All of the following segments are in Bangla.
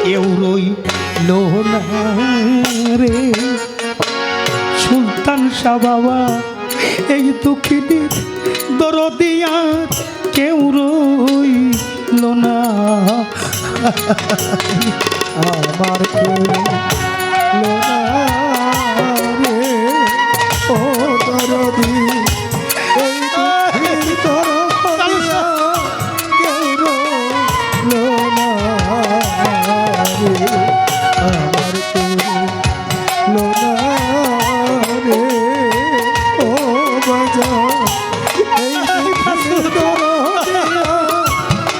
কেউ রইল না রে। সুলতান শাহ বাবা এই দুঃখিনীর দরদিয়া কেউ রইল না। আমার কেউ রইল না রে ও দরদি, এই দুঃখের দরদিয়া কেউ রইল না রে। আমার কেউ রইল না রে ও বাজান, এই দুঃখের দরদিয়া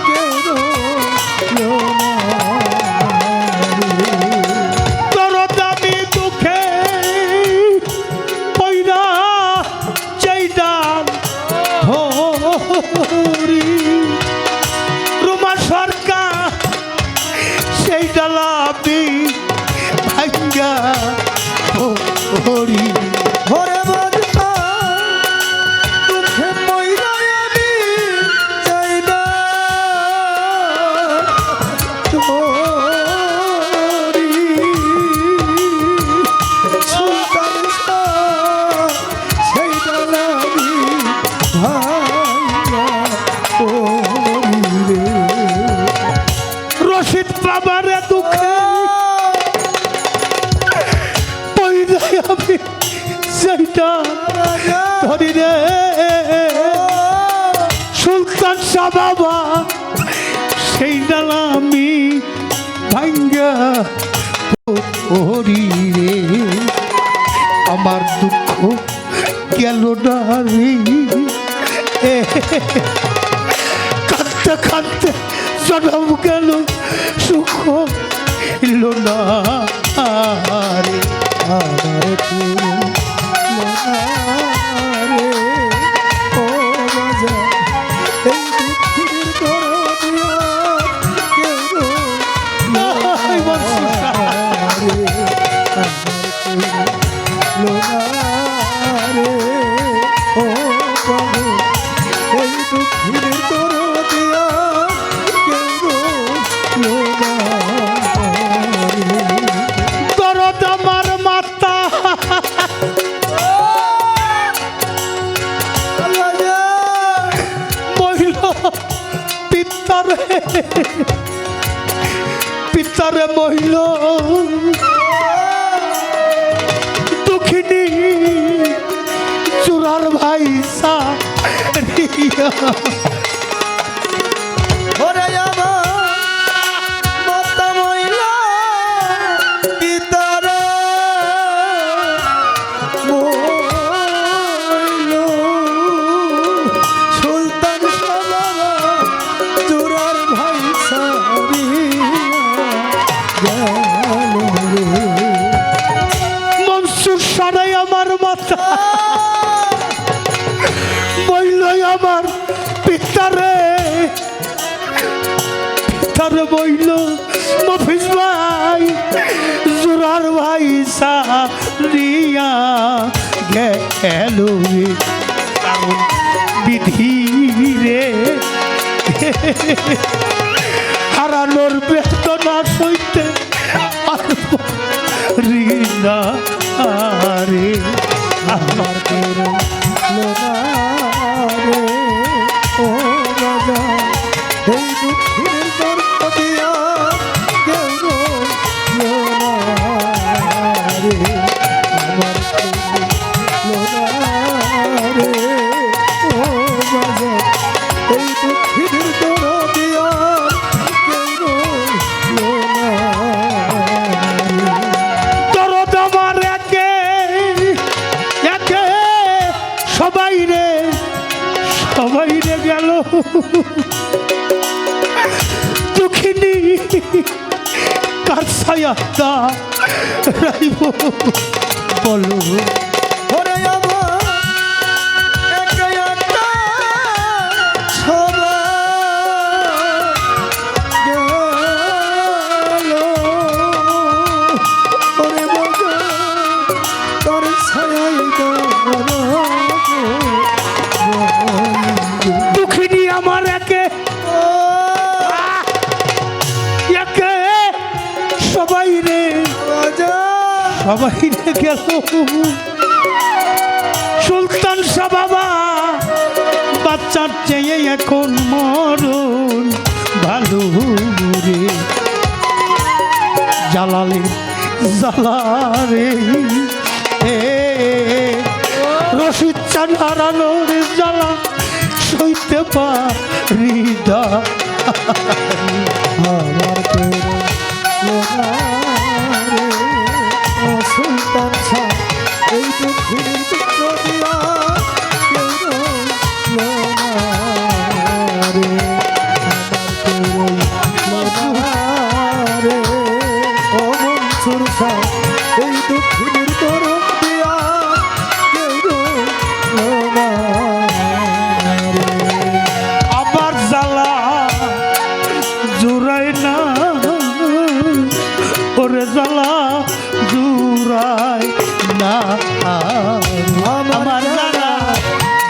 কেউ রইল না রে। দরদামি দুঃখে পয়রা চাইদান হরি রুমা সরকার সেই ডালাবি ভাঙ্গা হরি। ওরে বাজা দুঃখে মইরা আমি যাই না তোরি। সুলতান শাহ সেই ডালাবি ভাঙ্গা ওরি রে। রশিদ বাবারে দুঃখে পয়রায় আমি সেইটা ধরি রে। সুলতান শাহ বাবা সেই ডালা আমি ভাঙ্গা হরি রে। আমার দুঃখ গেল না রে। কাঁদতে কাঁদতে জনম গেল সুখ এলো না রে। আমার কেউ রে ও বাজা, এই দুঃখের দরদিয়া কেউ রইল না রে। আমার কেউ রইল না রে ও বাবু, এই দুঃখের দরদিয়া কেউ রইল না রে। দরদ আমার মাতা মহিল পিতারে পিতারে মহিল দুঃখিনী চূড়ার ভাই সা ওরে আমার মাতা মইলা পিতারে মইল। সুলতান শাহ বাবা চূড়ার ভাই সারিয়া গেল রে। মনসুর সারাই আমার মাতা মহিল আমার পিতারে পিতারে মহিল মফিজ ভাই জোরার ভাই সারিয়া গেল রে। কারণ বিধি রে হারানোর বেদনা সইতে রিনা রে। আমার কেউ রইল না রে ও রাজা, এই দুঃখের দরদিয়া কেউ রইল না রে। আমার কেউ রইল না রে ও রাজা, এই দুঃখের দরদিয়া কেউ রইল না রে। দরদ আমার একে একে সবাই রে গেল দুঃখিনী কার ছায়াটা রাইব বলো। ওরে আমার একা একা সবাই গেল। ওরে বাবা তোর ছায়ায় দুঃখিনী আমার একে একে সবাই গেল সুলতান শাহ বাবা বাচ্চার চেয়ে এখন মরণ ভালো রে জালালের জালারে রশিদ চান হারানোর জ্বালা সইতে পারি না আমার রে ও সুলতান শাহ এই দুঃখের দুঃখ দিয়া কেউ রইল না রে আমার রে ও মনসুর শাহ এই দুঃখের দরদ দিয়া কেউ রইল না রে আবার জ্বালা জুড়াই না ওরে জ্বালা জুড়াই না আমার জ্বালা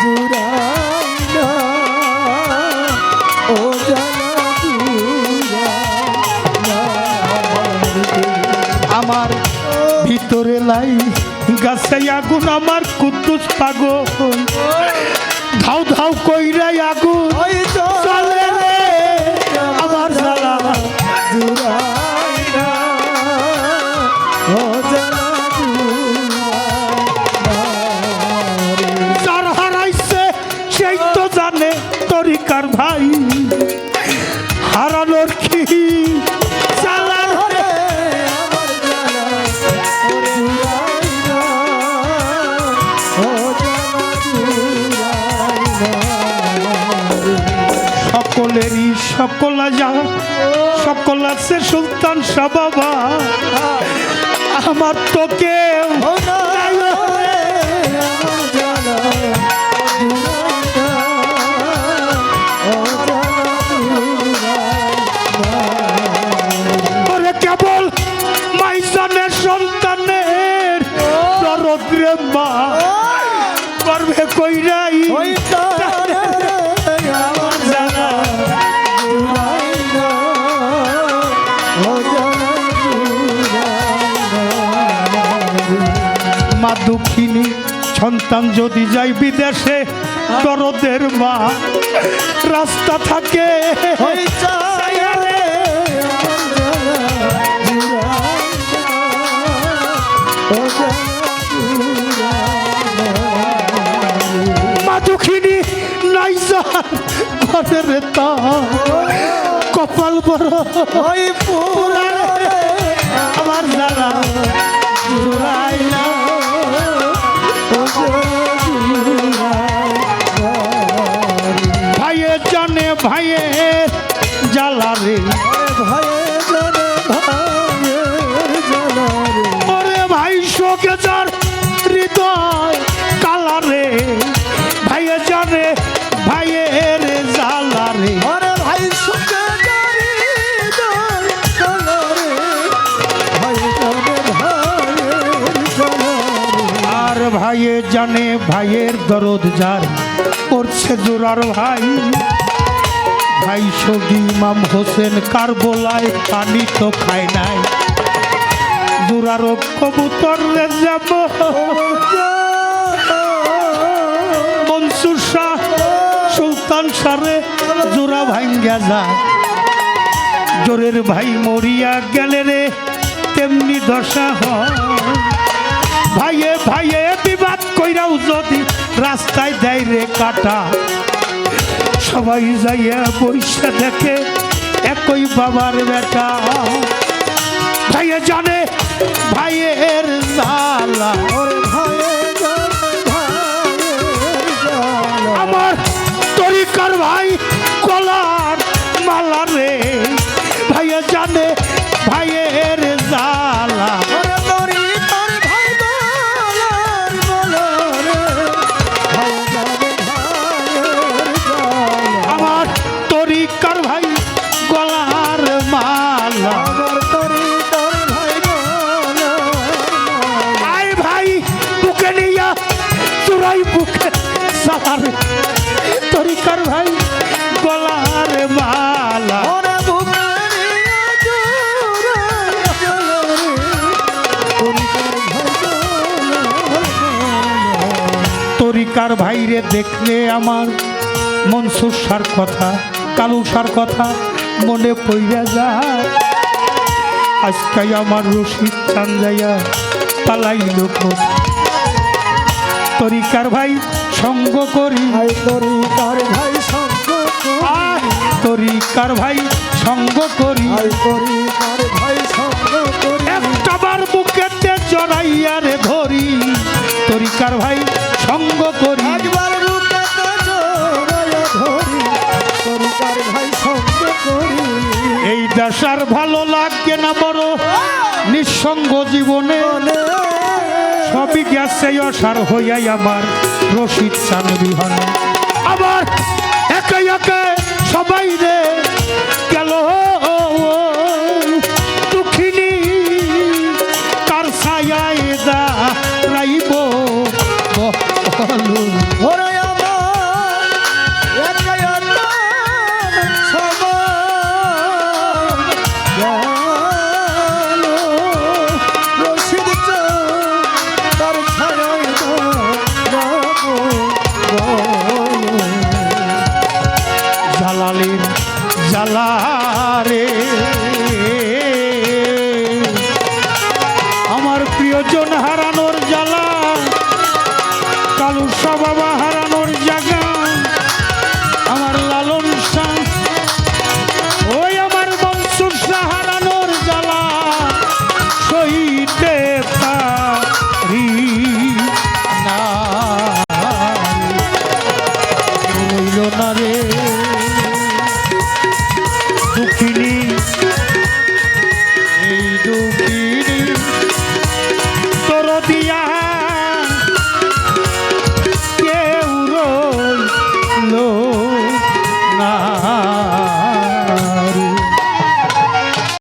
জুড়াই না ও জানা জুড়াই না আমার ভিতরে লাই গাছে আগুন আমার কুদ্দুস পাগল ধাউ ধাউ কইরাই আগুন ওই তো চলে রে আমার জ্বালা জুড়াই না ও জানা জুড়াই না যার হারাইছে সেই তো জানে তরিকার ভাই হারানোর কি জ্বালার রে আমার জানা জুড়াই না ও জানা জুড়াই না সকলেরই সকল যা সকল আছে সুলতান শাহ বাবা আমার তো কেউ ও না রে আমার জানা জুড়াই না ও জানা জুড়াই না ওরে কেবল মাইজানের সন্তানের দরদ্রে মা করবে কইরাই ওই তো রে আমার জানা জুড়াই না ও জানা জুড়াই না মা দুঃখিনী সন্তান যদি যাই বিদেশে দরদের মা রাস্তা থাকে ওই চাই রে আমার জানা জুড়াই না ও জানা জুড়াই না মা দুঃখিনী নাই যার ঘরের তা কপাল বড় ওই পুরা রে আমার জ্বালা জুড়াই না ও জানা জুড়াই না ভাইয়ে জানে ভাইয়ের জ্বালা রে ভয়ে জানে ভাইয়ের জানা রে ওরে ভাই শোকে যার হৃদয় কালা রে ভাইয়ে জানে ভাইয়ের জ্বালা রে ওরে ভাই সুখে জানি দল চলো রে ভাই জানে ভাইয়ের জানা রে আর ভাইয়ে জানে ভাইয়ের দরদ যার করছে জোরার ভাই ভাই সগি ইমাম হোসেন কারবোলায় পানি তো খায় নাই জোরার কবুতর রে যাব মনসুর শাহ সুলতান সারে জোড়া ভাঙ্গা যায় জোরের ভাই মরিয়া গেলে রে তেমনি দশা হয় ভাইয়ে ভাইয়ে বিবাদ কইরাও যদি রাস্তায় দেয় রে কাটা সবাই যাইয়া বইসা দেখে একই বাবার বেটা ভাইয়ে জানে ভাইয়ের জ্বালা ওরে ভাইয়ে জানে ভাইয়ের জানা আমার তরিকার ভাই কলার মালা রে ভাইয়ে জানে ভাইয়ের জ্বালা ওরে তোরি তোর ভাই বলার বলো রে ভাই জানে ভাইয়ের জানা আমার তরিকার ভাই গলার মালা আমার তোরি তোর ভাই বলার আই ভাই বুকে নিয়া চুরাই বুকে সালার তরিকার ভাই গলার মালা ওরে বুকে নিয়ে জোড়াই চলো রে তোরি তোর তরিকার ভাইরে দেখলে আমার মনসুর সার কথা, কালু সার কথা মনে পইরা যায়। আজকে আমার রশিদ চান যাইয়া পালাইল কোথায়। তরিকার ভাই সঙ্গ করি, ভাই তরিকার ভাই সঙ্গ আহ, করি, তরিকার ভাই সঙ্গ করি, ভাই তরিকার ভাই সঙ্গ করি, একটাবার বুকেতে জড়াইয়া রে ধরি। তরিকার ভাই সঙ্গ করি, একবার বুকেতে জড়াইয়া ধরি, তরিকার ভাই সঙ্গ করি। এই দেশার ভালো লাগে না বড় নিঃসঙ্গ জীবনে, সবই গেছে অসার হইয়াই আমার রশিদ চান বিহনে। আবার একে একে সবাই রে গেল দুঃখিনী, কার ছায়ায় দাঁড়াইব বলো। ওরে আমার একা একা সবাই গেল, রশিদ চান তার ছায়ায় দাঁড়াবো বলো। জালালের জালারে আমার প্রিয়জন